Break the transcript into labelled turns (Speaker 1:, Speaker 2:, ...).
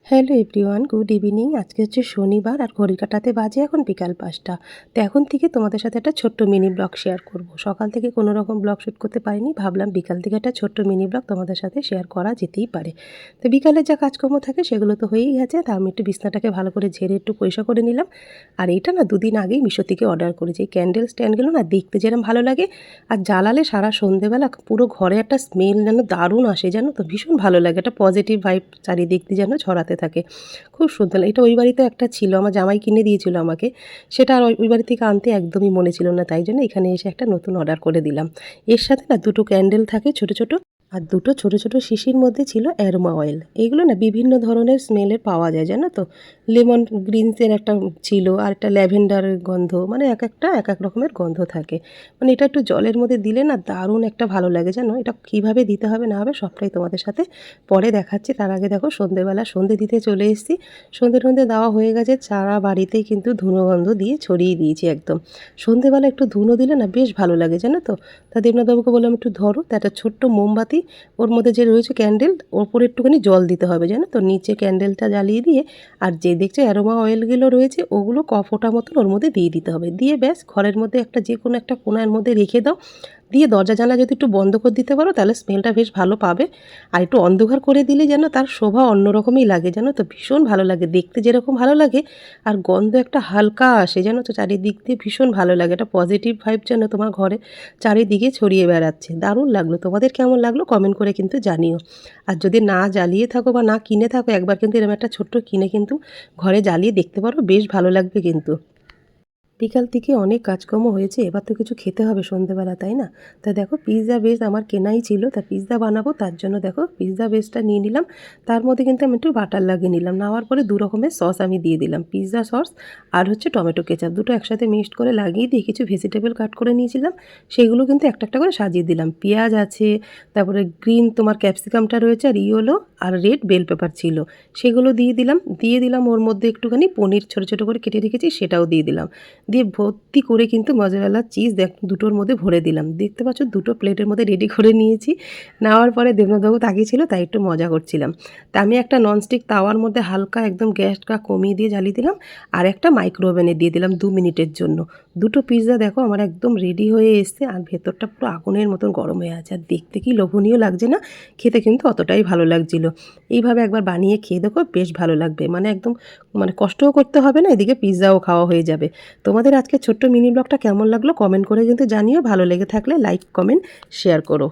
Speaker 1: Hello everyone, good evening. আজকে হচ্ছে শনিবার আর ঘড়ির কাঁটাতে বাজে এখন বিকাল ৫টা। তো এখন থেকে তোমাদের সাথে একটা ছোট্ট মিনি ব্লগ শেয়ার করব। সকাল থেকে কোনো রকম ব্লগ শ্যুট করতে পারিনি, ভাবলাম বিকাল থেকে একটা ছোট্ট মিনি ব্লগ তোমাদের সাথে শেয়ার করা যেতেই পারে। তো বিকালে যা কাজকর্ম থাকে সেগুলো তো হয়েই গেছে, তা আমি একটু বিছনাটাকে ভালো করে ঝেড়ে একটু পরিষ্কার করে নিলাম। আর এইটা না দুদিন আগেই মিশো থেকে অর্ডার করেছি। এই ক্যান্ডেল স্ট্যান্ডগুলো না দেখতে যেরকম ভালো লাগে, আর জ্বালালে সারা সন্ধেবেলা পুরো ঘরে একটা স্মেল যেন দারুণ আসে, জানো তো, ভীষণ ভালো লাগে। একটা পজিটিভ ভাইব চারিদিক দিয়ে যেন ছড়াতে থাকে, খুব সুন্দর। এটা ওই বাড়িতে একটা ছিল, আমার জামাই কিনে দিয়েছিল আমাকে। সেটা আর ওই বাড়ি থেকে আনতে একদমই মনে ছিল না, তাই জন্য এখানে এসে একটা নতুন অর্ডার করে দিলাম। এর সাথে না দুটো ক্যান্ডেল থাকে ছোট ছোট, আর দুটো ছোট ছোট শিশির মধ্যে ছিল অ্যারোমা অয়েল। এইগুলো না বিভিন্ন ধরনের স্মেলের পাওয়া যায়, জানো তো। লেমন গ্রিনসের একটা ছিল, আর একটা ল্যাভেন্ডারের গন্ধ, মানে এক একটা এক এক রকমের গন্ধ থাকে। মানে এটা একটু জলের মধ্যে দিলে না দারুণ একটা ভালো লাগে, জানো। এটা কীভাবে দিতে হবে না হবে সবটাই তোমাদের সাথে পরে দেখাচ্ছি। তার আগে দেখো সন্ধেবেলা সন্ধে দিতে চলে এসেছি। সন্ধে দেওয়া হয়ে গেছে, সারা বাড়িতেই কিন্তু ধুনো গন্ধ দিয়ে ছড়িয়ে দিয়েছি একদম। সন্ধেবেলা একটু ধুনো দিলে না বেশ ভালো লাগে, জানো তো। তা দেবনাথবাবুকে বললাম একটু ধরো, তা একটা ছোট্ট মোমবাতি, ওর মধ্যে যে রয়েছে ক্যান্ডেল, ওপরে একটুখানি জল দিতে হবে, জানো তো। নিচে ক্যান্ডেলটা জ্বালিয়ে দিয়ে, আর যে দেখছে অ্যারোমা অয়েলগুলো রয়েছে ওগুলো কফোটা মতন ওর মধ্যে দিয়ে দিতে হবে। দিয়ে ব্যাস ঘরের মধ্যে একটা যে কোনো একটা কোণার মধ্যে রেখে দাও। দিয়ে দরজা জানলা যদি একটু বন্ধ করে দিতে পারো তাহলে স্মেলটা বেশ ভালো পাবে। আর একটু অন্ধকার করে দিলে যেন তার শোভা অন্যরকমই লাগে, জানো তো। ভীষণ ভালো লাগে দেখতে, যেরকম ভালো লাগে, আর গন্ধ একটা হালকা আসে, জানো তো। চারিদিক দিয়ে ভীষণ ভালো লাগে, একটা পজিটিভ ভাইব যেন তোমার ঘরে চারিদিকে ছড়িয়ে বেড়াচ্ছে। দারুণ লাগলো। তোমাদের কেমন লাগলো কমেন্ট করে কিন্তু জানিও। আর যদি না জ্বালিয়ে থাকো বা না কিনে থাকো, একবার কিন্তু এরকম একটা ছোট্ট কিনে কিন্তু ঘরে জ্বালিয়ে দেখতে পারো, বেশ ভালো লাগবে কিন্তু। বিকাল থেকে অনেক কাজকর্ম হয়েছে, এবার তো কিছু খেতে হবে সন্ধেবেলা, তাই না। তা দেখো পিৎজা বেস আমার কেনাই ছিল, তা পিৎজা বানাবো, তার জন্য দেখো পিৎজা বেসটা নিয়ে নিলাম। তার মধ্যে কিন্তু আমি একটু বাটার লাগিয়ে নিলাম। নেওয়ার পরে দু রকমের সস আমি দিয়ে দিলাম, পিৎজা সস আর হচ্ছে টমেটো কেচাপ, দুটো একসাথে মিক্সড করে লাগিয়ে দিয়ে কিছু ভেজিটেবল কাট করে নিয়েছিলাম, সেগুলো কিন্তু একটা একটা করে সাজিয়ে দিলাম। পেঁয়াজ আছে, তারপরে গ্রিন তোমার ক্যাপসিকামটা রয়েছে, আর ইয়েলো আর রেড বেল পেপার ছিল, সেগুলো দিয়ে দিলাম ওর মধ্যে একটুখানি পনির ছোটো ছোটো করে কেটে রেখেছি, সেটাও দিয়ে দিলাম। দিয়ে ভর্তি করে কিন্তু মজারেলা চিজ দুটোর মধ্যে ভরে দিলাম। দেখতে পাচ্ছ দুটো প্লেটের মধ্যে রেডি করে নিয়েছি। নেওয়ার পরে দেবনাথবাবু তাকিয়েছিল, তাই একটু মজা করছিলাম। তা আমি একটা ননস্টিক তাওয়ার মধ্যে হালকা একদম গ্যাসটা কমিয়ে দিয়ে জ্বালিয়ে দিলাম, আর একটা মাইক্রো ওভেনে দিয়ে দিলাম 2 মিনিটের জন্য। দুটো পিৎজা দেখো আমার একদম রেডি হয়ে এসছে, আর ভেতরটা পুরো আগুনের মতন গরম হয়ে আছে, আর দেখতে কি লোভনীয় লাগছে না, খেতে কিন্তু অতটাই ভালো লাগছিল। এইভাবে একবার বানিয়ে খেয়ে দেখো, বেশ ভালো লাগবে। মানে একদম মানে কষ্টও করতে হবে না, এদিকে পিৎজাও খাওয়া হয়ে যাবে। তোমাদের আজকে ছোট্ট মিনি ব্লগটা কেমন লাগলো কমেন্ট করে কিন্তু জানিও। ভালো লেগে থাকলে লাইক কমেন্ট শেয়ার করো।